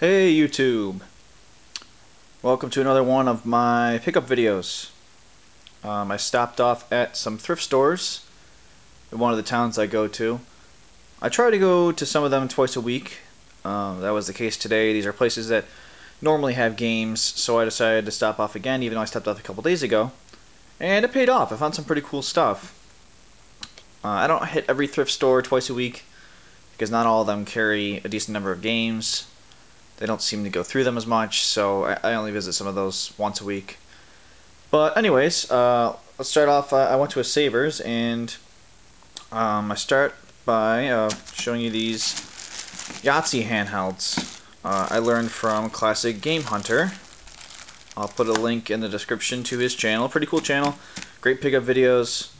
Hey YouTube! Welcome to another one of my pickup videos. I stopped off at some thrift stores in one of the towns I go to. I try to go to some of them twice a week. That was the case today. These are places that normally have games, so I decided to stop off again, even though I stopped off a couple days ago. And it paid off. I found some pretty cool stuff. I don't hit every thrift store twice a week, because not all of them carry a decent number of games. They don't seem to go through them as much, so I only visit some of those once a week. But anyways, let's start off. I went to a Savers, and I start by showing you these Yahtzee handhelds. I learned from Classic Game Hunter. I'll put a link in the description to his channel. Pretty cool channel. Great pickup videos.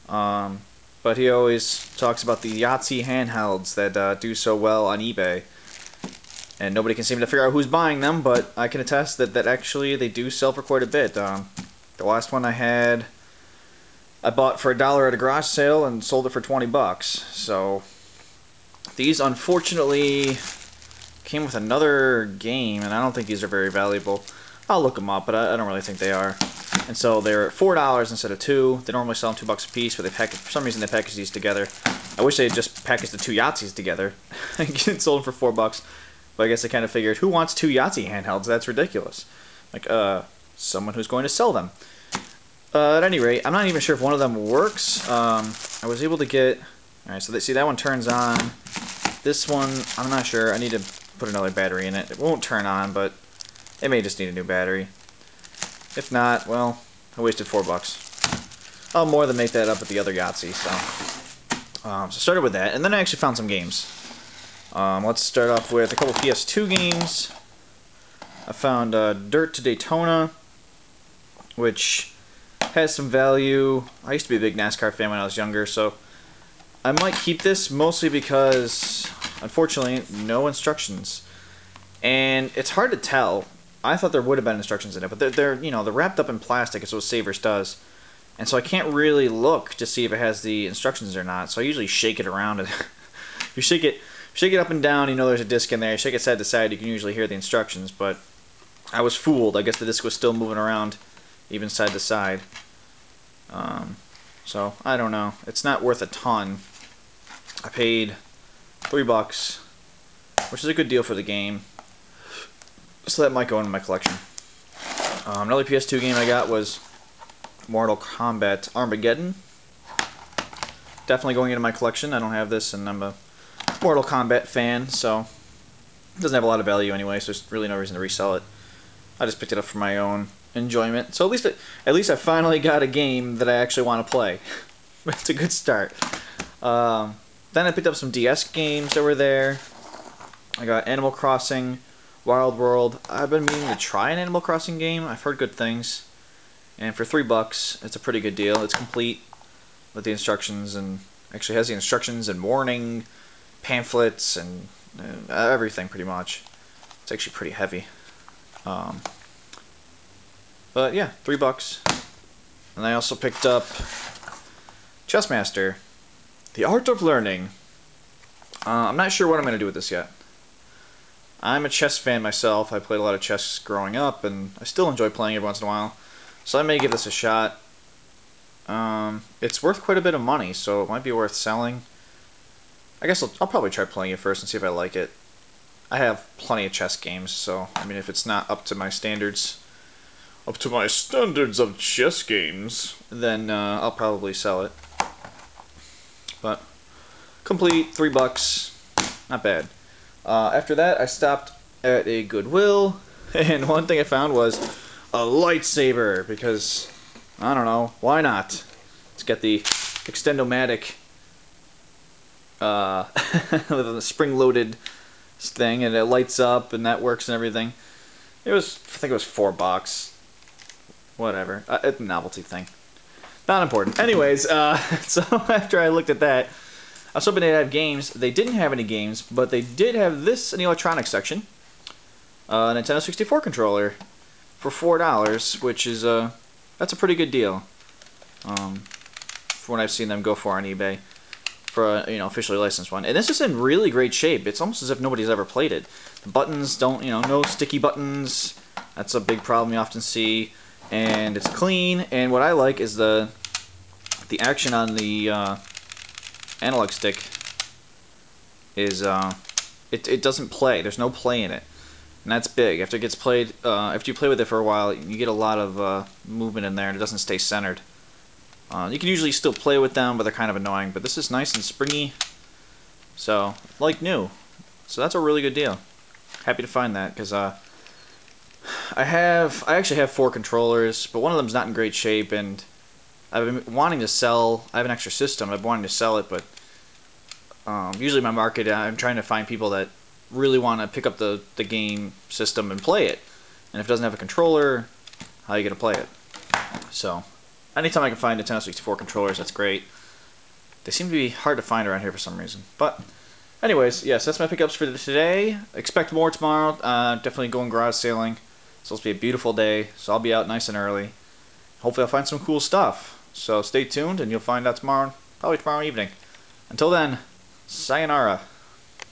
But he always talks about the Yahtzee handhelds that do so well on eBay. And nobody can seem to figure out who's buying them, but I can attest that actually they do sell for quite a bit. The last one I bought for $1 at a garage sale and sold it for 20 bucks. So these unfortunately came with another game, and I don't think these are very valuable. I'll look them up, but I don't really think they are. And so they're $4 instead of $2. They normally sell them $2 a piece, but for some reason they package these together. I wish they had just packaged the two Yahtzees together and sold them for $4. But I guess I kind of figured, who wants two Yahtzee handhelds? That's ridiculous. Like, someone who's going to sell them. At any rate, I'm not even sure if one of them works. I was able to get... Alright, so see, that one turns on. This one, I'm not sure. I need to put another battery in it. It won't turn on, but it may just need a new battery. If not, well, I wasted $4. I'll more than make that up at the other Yahtzee, so I started with that, and then I actually found some games. Let's start off with a couple PS2 games. I found Dirt to Daytona, which has some value. I used to be a big NASCAR fan when I was younger, so I might keep this mostly because, unfortunately, no instructions. And it's hard to tell. I thought there would have been instructions in it, but they're wrapped up in plastic, as what Savers does. And so I can't really look to see if it has the instructions or not. So I usually shake it around, and if you shake it up and down, you know there's a disc in there. Shake it side to side, you can usually hear the instructions, but I was fooled. I guess the disc was still moving around, even side to side. So, I don't know. It's not worth a ton. I paid $3, which is a good deal for the game. So that might go into my collection. Another PS2 game I got was Mortal Kombat Armageddon. Definitely going into my collection. I don't have this, and I'm a Mortal Kombat fan, so it doesn't have a lot of value anyway, so there's really no reason to resell it. I just picked it up for my own enjoyment. So at least I finally got a game that I actually want to play. It's a good start. Then I picked up some DS games that were there. I got Animal Crossing, Wild World. I've been meaning to try an Animal Crossing game. I've heard good things. And for $3, it's a pretty good deal. It's complete with the instructions, and actually has the instructions and warning pamphlets and everything pretty much. It's actually pretty heavy. But yeah, $3. And I also picked up Chessmaster, The Art of Learning. I'm not sure what I'm going to do with this yet. I'm a chess fan myself. I played a lot of chess growing up, and I still enjoy playing every once in a while. So I may give this a shot. It's worth quite a bit of money, so it might be worth selling. I guess I'll probably try playing it first and see if I like it. I have plenty of chess games, so I mean, if it's not up to my standards, of chess games, then I'll probably sell it. But complete, $3, not bad. After that, I stopped at a Goodwill, and one thing I found was a lightsaber, because I don't know, why not? It's got the Extendomatic with a spring-loaded thing, and it lights up, and that works and everything. I think it was $4. Whatever. It's a novelty thing. Not important. Anyways, so after I looked at that, I was hoping they'd have games. They didn't have any games, but they did have this in the electronics section. A Nintendo 64 controller for $4, which is that's a pretty good deal. For what I've seen them go for on eBay. for a officially licensed one. And this is in really great shape. It's almost as if nobody's ever played it. The buttons don't, no sticky buttons. That's a big problem you often see. And it's clean. And what I like is the action on the analog stick is it doesn't play. There's no play in it, and that's big. After it gets played, after you play with it for a while, you get a lot of movement in there, and it doesn't stay centered. You can usually still play with them, but they're kind of annoying. But this is nice and springy, so like new. So that's a really good deal. Happy to find that because I actually have 4 controllers, but one of them's not in great shape, and I've been wanting to sell. I have an extra system. I've been wanting to sell it, but usually my market, I'm trying to find people that really want to pick up the game system and play it. And if it doesn't have a controller, how are you going to play it? So anytime I can find Nintendo 64 controllers, that's great. They seem to be hard to find around here for some reason. But anyways, yes, that's my pickups for today. Expect more tomorrow. Definitely going garage sailing. It's supposed to be a beautiful day, so I'll be out nice and early. Hopefully I'll find some cool stuff. So stay tuned, and you'll find out tomorrow, probably tomorrow evening. Until then, sayonara.